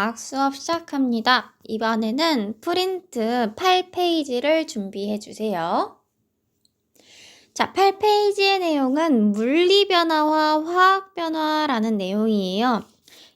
과학 수업 시작합니다. 이번에는 프린트 8페이지를 준비해 주세요. 자, 8페이지의 내용은 물리변화와 화학변화라는 내용이에요.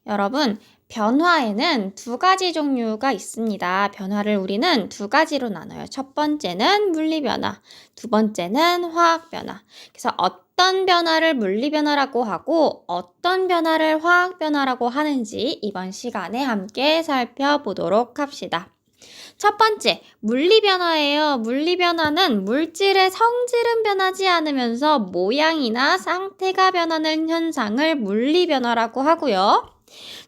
여러분, 변화에는 두 가지 종류가 있습니다. 변화를 우리는 두 가지로 나눠요. 첫 번째는 물리변화, 두 번째는 화학변화. 그래서 어떤 변화를 물리변화라고 하고 어떤 변화를 화학변화라고 하는지 이번 시간에 함께 살펴보도록 합시다. 첫 번째, 물리변화예요. 물리변화는 물질의 성질은 변하지 않으면서 모양이나 상태가 변하는 현상을 물리변화라고 하고요.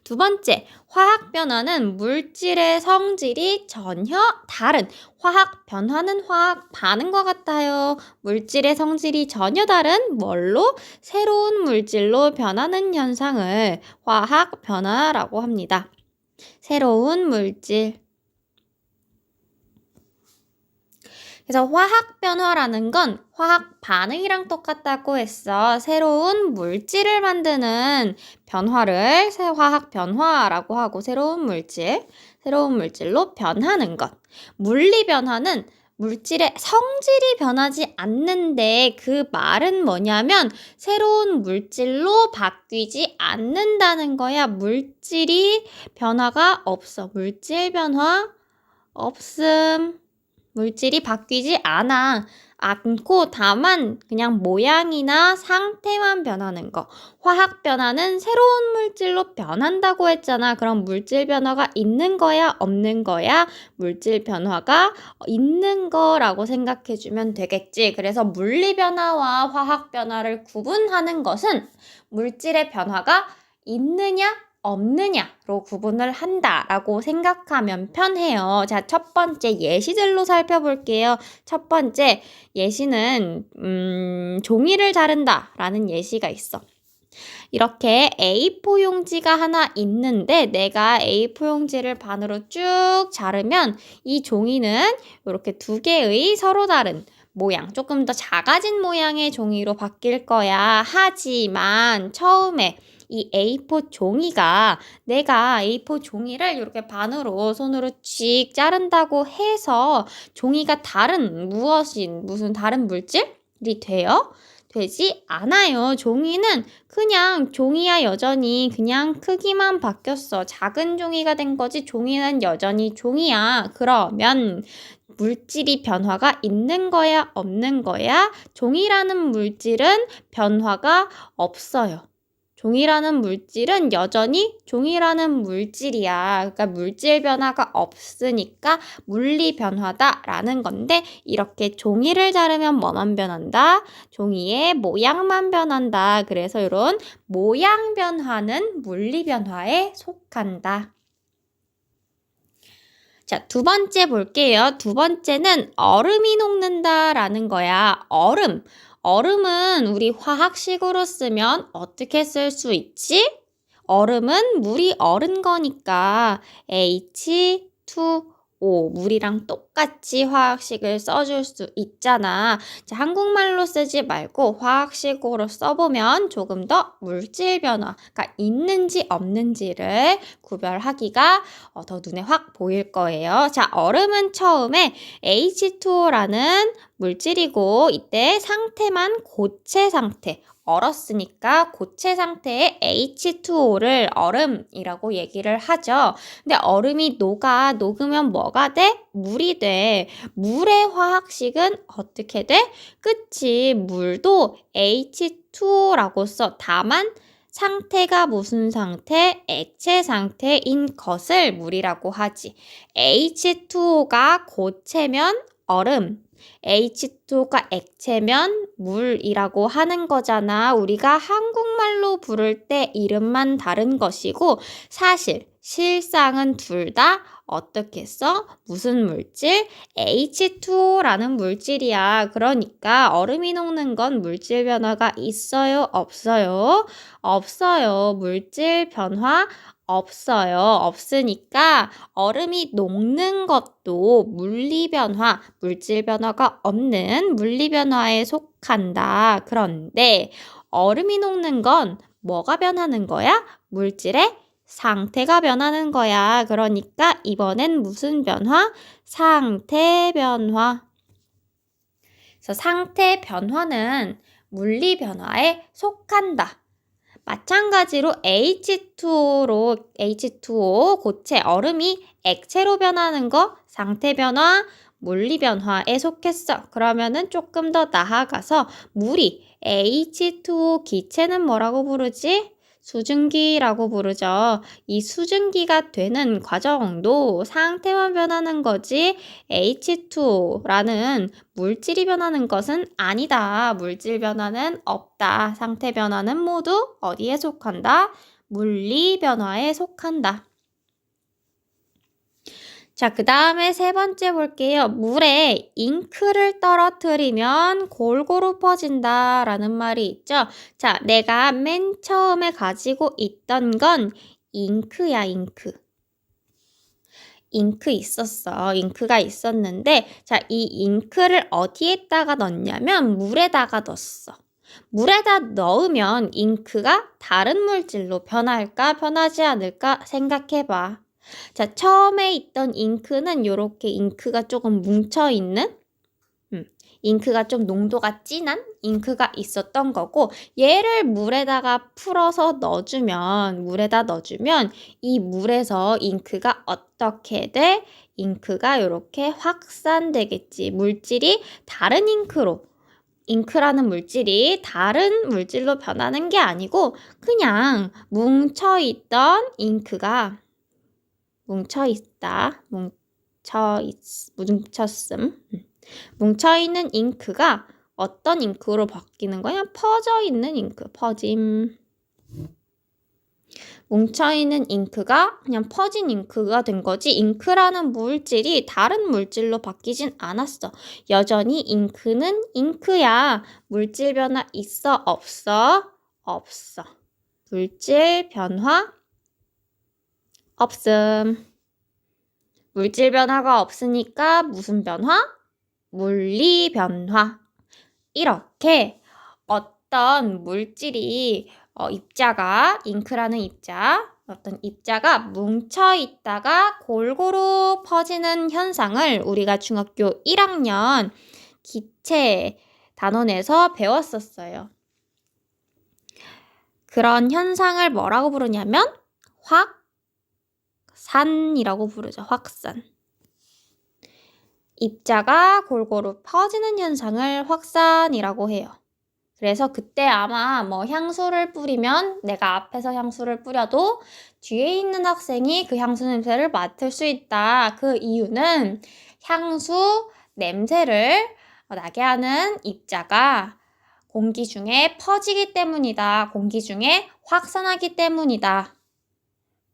두 번째, 화학변화는 물질의 성질이 전혀 다른 화학 변화는 화학 반응과 같아요. 물질의 성질이 전혀 다른 뭘로? 새로운 물질로 변하는 현상을 화학 변화라고 합니다. 새로운 물질. 그래서 화학 변화라는 건 화학 반응이랑 똑같다고 했어. 새로운 물질을 만드는 변화를 화학 변화라고 하고 새로운 물질로 변하는 것. 물리 변화는 물질의 성질이 변하지 않는데 그 말은 뭐냐면 새로운 물질로 바뀌지 않는다는 거야. 물질이 변화가 없어. 물질 변화 없음. 물질이 바뀌지 않고 다만 그냥 모양이나 상태만 변하는 거. 화학 변화는 새로운 물질로 변한다고 했잖아. 그럼 물질 변화가 있는 거야? 없는 거야? 물질 변화가 있는 거라고 생각해주면 되겠지. 그래서 물리 변화와 화학 변화를 구분하는 것은 물질의 변화가 있느냐? 없느냐로 구분을 한다라고 생각하면 편해요. 자, 첫 번째 예시들로 살펴볼게요. 첫 번째 예시는 종이를 자른다라는 예시가 있어. 이렇게 A4 용지가 하나 있는데 내가 A4 용지를 반으로 쭉 자르면 이 종이는 이렇게 두 개의 서로 다른 모양, 조금 더 작아진 모양의 종이로 바뀔 거야. 하지만 처음에 이 A4 종이가 내가 A4 종이를 이렇게 반으로 손으로 칙 자른다고 해서 종이가 무슨 다른 물질이 돼요? 되지 않아요. 종이는 그냥 종이야 여전히 그냥 크기만 바뀌었어. 작은 종이가 된 거지 종이는 여전히 종이야. 그러면 물질이 변화가 있는 거야? 없는 거야? 종이라는 물질은 변화가 없어요. 종이라는 물질은 여전히 종이라는 물질이야. 그러니까 물질 변화가 없으니까 물리 변화다라는 건데 이렇게 종이를 자르면 뭐만 변한다? 종이의 모양만 변한다. 그래서 이런 모양 변화는 물리 변화에 속한다. 자, 두 번째 볼게요. 두 번째는 얼음이 녹는다라는 거야. 얼음은 우리 화학식으로 쓰면 어떻게 쓸 수 있지? 얼음은 물이 얼은 거니까 H2O 물이랑 똑같이 화학식을 써줄 수 있잖아. 자, 한국말로 쓰지 말고 화학식으로 써보면 조금 더 물질 변화가 있는지 없는지를 구별하기가 더 눈에 확 보일 거예요. 자, 얼음은 처음에 H2O라는 물질이고 이때 상태만 고체 상태. 얼었으니까 고체 상태의 H2O를 얼음이라고 얘기를 하죠. 근데 얼음이 녹으면 뭐가 돼? 물이 돼. 물의 화학식은 어떻게 돼? 그치, 물도 H2O라고 써. 다만 상태가 무슨 상태? 액체 상태인 것을 물이라고 하지. H2O가 고체면 얼음. H2O가 액체면 물이라고 하는 거잖아. 우리가 한국말로 부를 때 이름만 다른 것이고 실상은 둘 다 어떻게 써? 무슨 물질? H2O라는 물질이야. 그러니까 얼음이 녹는 건 물질 변화가 있어요? 없어요? 없어요. 물질 변화 없어요. 없으니까 얼음이 녹는 것도 물질 변화가 없는 물리 변화에 속한다. 그런데 얼음이 녹는 건 뭐가 변하는 거야? 물질의 상태가 변하는 거야. 그러니까 이번엔 무슨 변화? 상태 변화. 그래서 상태 변화는 물리 변화에 속한다. 마찬가지로 H2O 고체 얼음이 액체로 변하는 거 상태 변화, 물리 변화에 속했어. 그러면은 조금 더 나아가서 물이 H2O 기체는 뭐라고 부르지? 수증기라고 부르죠. 이 수증기가 되는 과정도 상태만 변하는 거지 H2O라는 물질이 변하는 것은 아니다. 물질 변화는 없다. 상태 변화는 모두 어디에 속한다? 물리 변화에 속한다. 자, 그 다음에 세 번째 볼게요. 물에 잉크를 떨어뜨리면 골고루 퍼진다 라는 말이 있죠. 자, 내가 맨 처음에 가지고 있던 건 잉크야, 잉크. 잉크 있었어. 잉크가 있었는데, 자, 이 잉크를 어디에다가 넣냐면 물에다가 넣었어. 물에다 넣으면 잉크가 다른 물질로 변할까, 변하지 않을까 생각해봐. 자, 처음에 있던 잉크는 이렇게 잉크가 조금 뭉쳐있는 잉크가 좀 농도가 진한 잉크가 있었던 거고 얘를 물에다가 풀어서 물에다 넣어주면 이 물에서 잉크가 어떻게 돼? 잉크가 이렇게 확산되겠지. 물질이 다른 잉크라는 물질이 다른 물질로 변하는 게 아니고 그냥 뭉쳐있던 잉크가 뭉쳐있는 잉크가 어떤 잉크로 바뀌는 거야? 퍼져있는 잉크, 퍼짐. 뭉쳐있는 잉크가 그냥 퍼진 잉크가 된 거지 잉크라는 물질이 다른 물질로 바뀌진 않았어. 여전히 잉크는 잉크야. 물질 변화 있어? 없어? 없어. 물질 변화? 없음. 물질 변화가 없으니까 무슨 변화? 물리 변화. 이렇게 어떤 물질이 잉크라는 어떤 입자가 뭉쳐 있다가 골고루 퍼지는 현상을 우리가 중학교 1학년 기체 단원에서 배웠었어요. 그런 현상을 뭐라고 부르냐면 확산이라고 부르죠. 확산. 입자가 골고루 퍼지는 현상을 확산이라고 해요. 그래서 그때 아마 향수를 뿌리면 내가 앞에서 향수를 뿌려도 뒤에 있는 학생이 그 향수 냄새를 맡을 수 있다. 그 이유는 향수 냄새를 나게 하는 입자가 공기 중에 퍼지기 때문이다. 공기 중에 확산하기 때문이다.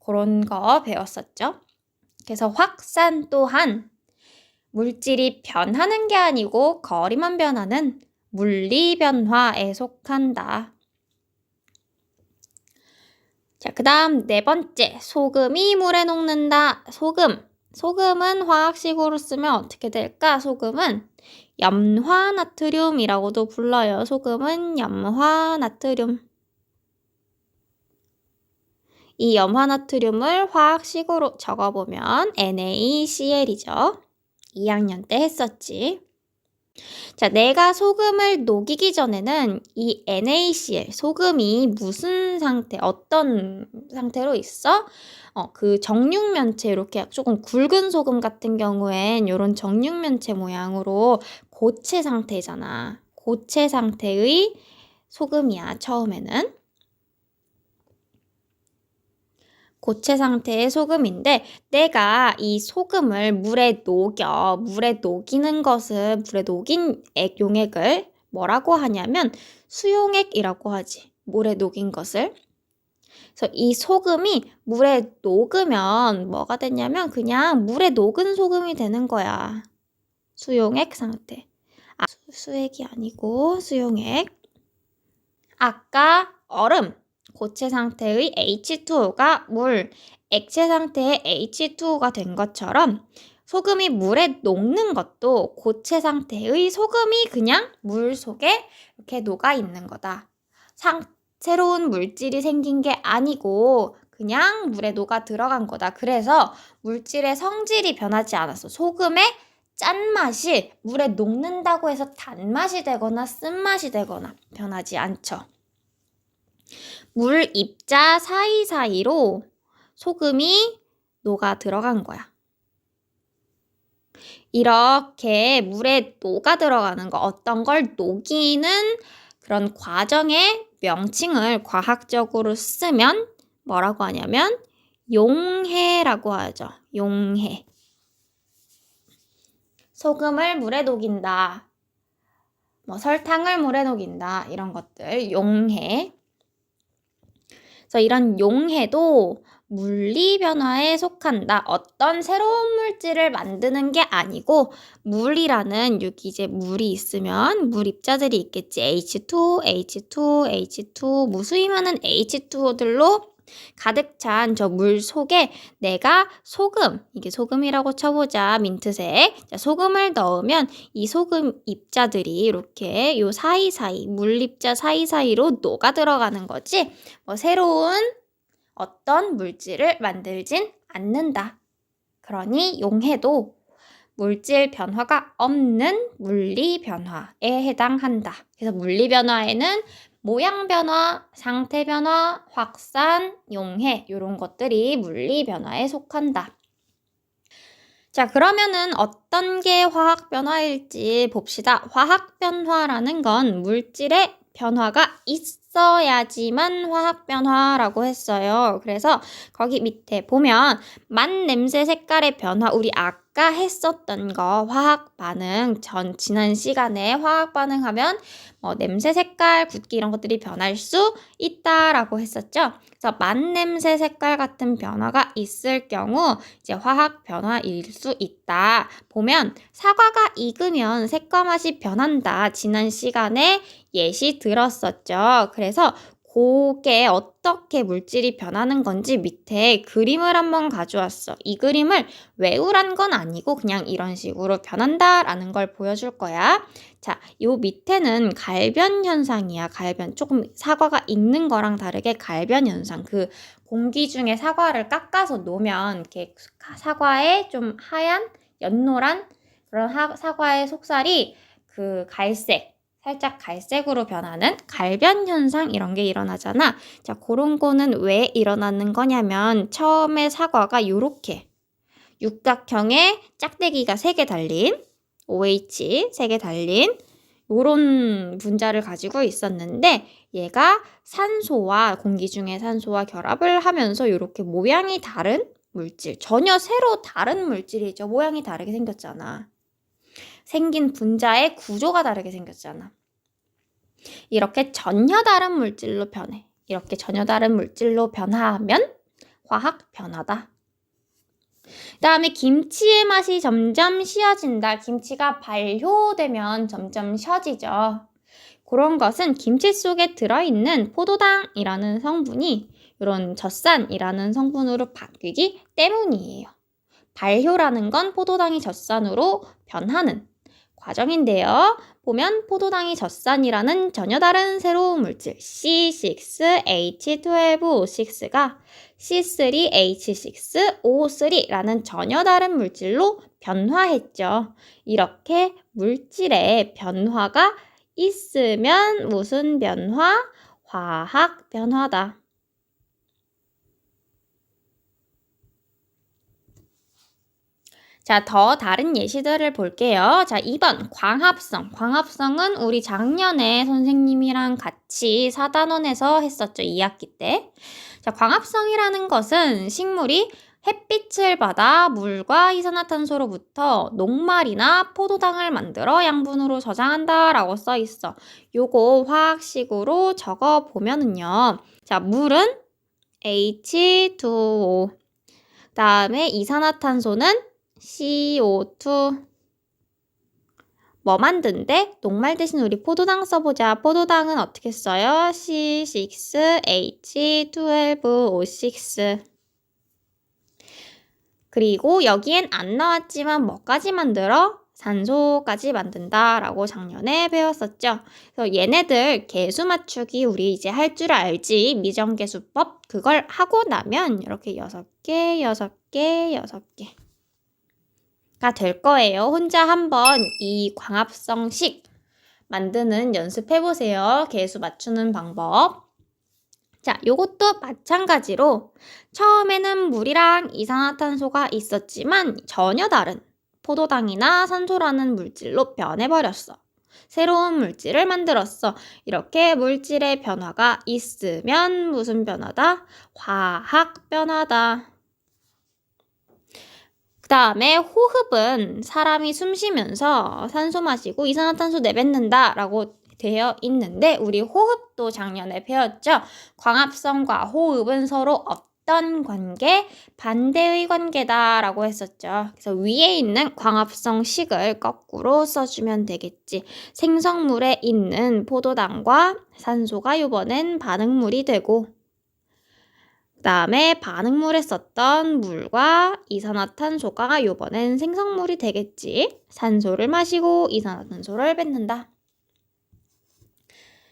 그런 거 배웠었죠. 그래서 확산 또한 물질이 변하는 게 아니고 거리만 변하는 물리 변화에 속한다. 자, 그 다음 네 번째, 소금이 물에 녹는다. 소금은 화학식으로 쓰면 어떻게 될까? 소금은 염화나트륨이라고도 불러요. 소금은 염화나트륨. 이 염화나트륨을 화학식으로 적어보면 NaCl이죠. 2학년 때 했었지. 자, 내가 소금을 녹이기 전에는 이 NaCl, 소금이 무슨 상태, 어떤 상태로 있어? 그 정육면체, 이렇게 조금 굵은 소금 같은 경우엔 이런 정육면체 모양으로 고체 상태잖아. 고체 상태의 소금이야, 처음에는. 고체 상태의 소금인데 내가 이 소금을 물에 녹이는 것은 물에 녹인 용액을 뭐라고 하냐면 수용액이라고 하지. 물에 녹인 것을. 그래서 이 소금이 물에 녹으면 뭐가 되냐면 그냥 물에 녹은 소금이 되는 거야. 수용액 상태. 수액이 아니고 수용액. 아까 얼음. 고체 상태의 H2O가 액체 상태의 H2O가 된 것처럼 소금이 물에 녹는 것도 고체 상태의 소금이 그냥 물 속에 이렇게 녹아 있는 거다. 새로운 물질이 생긴 게 아니고 그냥 물에 녹아 들어간 거다. 그래서 물질의 성질이 변하지 않았어. 소금의 짠맛이 물에 녹는다고 해서 단맛이 되거나 쓴맛이 되거나 변하지 않죠. 물 입자 사이사이로 소금이 녹아 들어간 거야. 이렇게 물에 녹아 들어가는 거, 어떤 걸 녹이는 그런 과정의 명칭을 과학적으로 쓰면 뭐라고 하냐면 용해라고 하죠. 용해. 소금을 물에 녹인다. 설탕을 물에 녹인다. 이런 것들 용해. 그래서 이런 용해도 물리 변화에 속한다. 어떤 새로운 물질을 만드는 게 아니고 물이라는 유기체 물이 있으면 물 입자들이 있겠지. H2, H2, H2 무수히 많은 H2O들로 가득 찬 저 물 속에 내가 소금, 이게 소금이라고 쳐보자. 민트색. 자, 소금을 넣으면 이 소금 입자들이 이렇게 요 사이사이, 물 입자 사이사이로 녹아 들어가는 거지. 새로운 어떤 물질을 만들진 않는다. 그러니 용해도 물질 변화가 없는 물리 변화에 해당한다. 그래서 물리 변화에는 모양 변화, 상태 변화, 확산, 용해 이런 것들이 물리 변화에 속한다. 자, 그러면은 어떤 게 화학 변화일지 봅시다. 화학 변화라는 건 물질의 변화가 있어야지만 화학 변화라고 했어요. 그래서 거기 밑에 보면 맛, 냄새, 색깔의 변화, 우리 아까 했었던 거 화학 반응, 지난 시간에 화학 반응하면 냄새, 색깔, 굵기 이런 것들이 변할 수 있다라고 했었죠. 그래서 맛, 냄새, 색깔 같은 변화가 있을 경우 이제 화학 변화일 수 있다. 보면 사과가 익으면 색과 맛이 변한다. 지난 시간에 예시 들었었죠. 그래서 그게 어떻게 물질이 변하는 건지 밑에 그림을 한번 가져왔어. 이 그림을 외우란 건 아니고 그냥 이런 식으로 변한다라는 걸 보여줄 거야. 자, 요 밑에는 갈변 현상이야. 갈변. 조금 사과가 익는 거랑 다르게 갈변 현상. 그 공기 중에 사과를 깎아서 놓으면 이렇게 사과에 좀 하얀, 연노란 그런 사과의 속살이 그 갈색, 살짝 갈색으로 변하는 갈변 현상 이런 게 일어나잖아. 자, 그런 거는 왜 일어나는 거냐면 처음에 사과가 요렇게 육각형의 짝대기가 3개 달린 OH 3개 달린 요런 분자를 가지고 있었는데 얘가 산소와 공기 중에 산소와 결합을 하면서 이렇게 모양이 다른 물질, 전혀 새로 다른 물질이죠. 모양이 다르게 생겼잖아. 생긴 분자의 구조가 다르게 생겼잖아. 이렇게 전혀 다른 물질로 변해. 이렇게 전혀 다른 물질로 변화하면 화학 변화다. 그다음에 김치의 맛이 점점 쉬어진다. 김치가 발효되면 점점 쉬어지죠. 그런 것은 김치 속에 들어있는 포도당이라는 성분이 이런 젖산이라는 성분으로 바뀌기 때문이에요. 발효라는 건 포도당이 젖산으로 변하는 과정인데요. 보면 포도당이 젖산이라는 전혀 다른 새로운 물질 C6H12O6가 C3H6O3라는 전혀 다른 물질로 변화했죠. 이렇게 물질의 변화가 있으면 무슨 변화? 화학 변화다. 자, 더 다른 예시들을 볼게요. 자, 2번 광합성. 광합성은 우리 작년에 선생님이랑 같이 4단원에서 했었죠. 2학기 때. 자, 광합성이라는 것은 식물이 햇빛을 받아 물과 이산화탄소로부터 녹말이나 포도당을 만들어 양분으로 저장한다 라고 써 있어. 요거 화학식으로 적어 보면은요. 자, 물은 H2O. 다음에 이산화탄소는 CO2. 뭐 만든대? 녹말 대신 우리 포도당 써보자. 포도당은 어떻게 써요? C6H12O6. 그리고 여기엔 안 나왔지만 뭐까지 만들어? 산소까지 만든다라고 작년에 배웠었죠. 그래서 얘네들 개수 맞추기 우리 이제 할 줄 알지. 미정계수법 그걸 하고 나면 이렇게 6개, 6개, 6개가 될 거예요. 혼자 한번 이 광합성식 만드는 연습해보세요. 개수 맞추는 방법. 자, 요것도 마찬가지로 처음에는 물이랑 이산화탄소가 있었지만 전혀 다른 포도당이나 산소라는 물질로 변해버렸어. 새로운 물질을 만들었어. 이렇게 물질의 변화가 있으면 무슨 변화다? 화학 변화다. 그 다음에 호흡은 사람이 숨 쉬면서 산소 마시고 이산화탄소 내뱉는다 라고 되어 있는데 우리 호흡도 작년에 배웠죠. 광합성과 호흡은 서로 어떤 관계? 반대의 관계다 라고 했었죠. 그래서 위에 있는 광합성식을 거꾸로 써주면 되겠지. 생성물에 있는 포도당과 산소가 이번엔 반응물이 되고 그 다음에 반응물에 썼던 물과 이산화탄소가 이번엔 생성물이 되겠지. 산소를 마시고 이산화탄소를 뱉는다.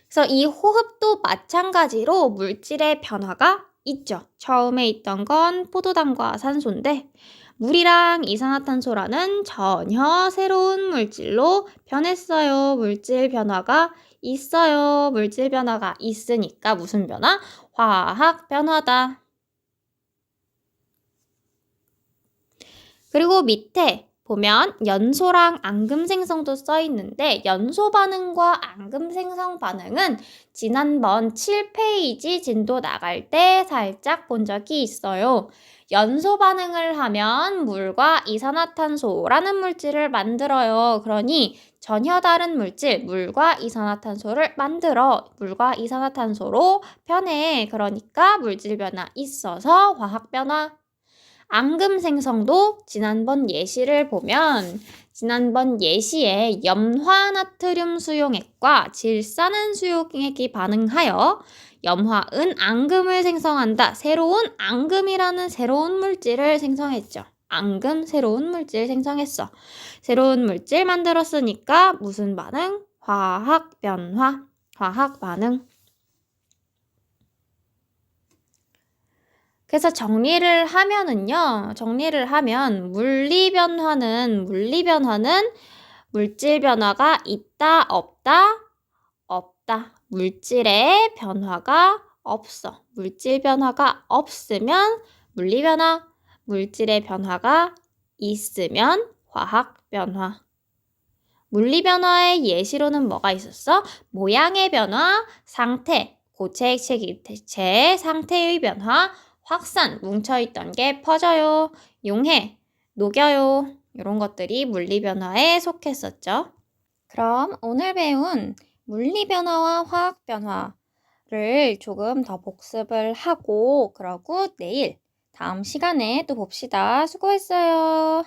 그래서 이 호흡도 마찬가지로 물질의 변화가 있죠. 처음에 있던 건 포도당과 산소인데 물이랑 이산화탄소라는 전혀 새로운 물질로 변했어요. 물질 변화가 있어요. 물질 변화가 있으니까 무슨 변화? 화학 변화다. 그리고 밑에 보면 연소랑 앙금 생성도 써 있는데 연소 반응과 앙금 생성 반응은 지난번 7페이지 진도 나갈 때 살짝 본 적이 있어요. 연소 반응을 하면 물과 이산화탄소라는 물질을 만들어요. 그러니 전혀 다른 물질, 물과 이산화탄소를 만들어 물과 이산화탄소로 변해. 그러니까 물질 변화 있어서 화학 변화. 앙금 생성도 지난번 예시를 보면 지난번 예시에 염화나트륨 수용액과 질산은 수용액이 반응하여 염화은 앙금을 생성한다. 새로운 앙금이라는 새로운 물질을 생성했죠. 앙금 새로운 물질 생성했어. 새로운 물질 만들었으니까 무슨 반응? 화학 변화, 화학 반응. 그래서 정리를 하면 물리 변화는 물질 변화가 있다, 없다, 없다. 물질의 변화가 없어. 물질 변화가 없으면 물리 변화, 물질의 변화가 있으면 화학 변화. 물리 변화의 예시로는 뭐가 있었어? 모양의 변화, 상태, 고체, 액체, 기체, 상태의 변화, 확산, 뭉쳐있던 게 퍼져요. 용해, 녹여요. 이런 것들이 물리 변화에 속했었죠. 그럼 오늘 배운 물리 변화와 화학 변화를 조금 더 복습을 하고 그러고 내일 다음 시간에 또 봅시다. 수고했어요.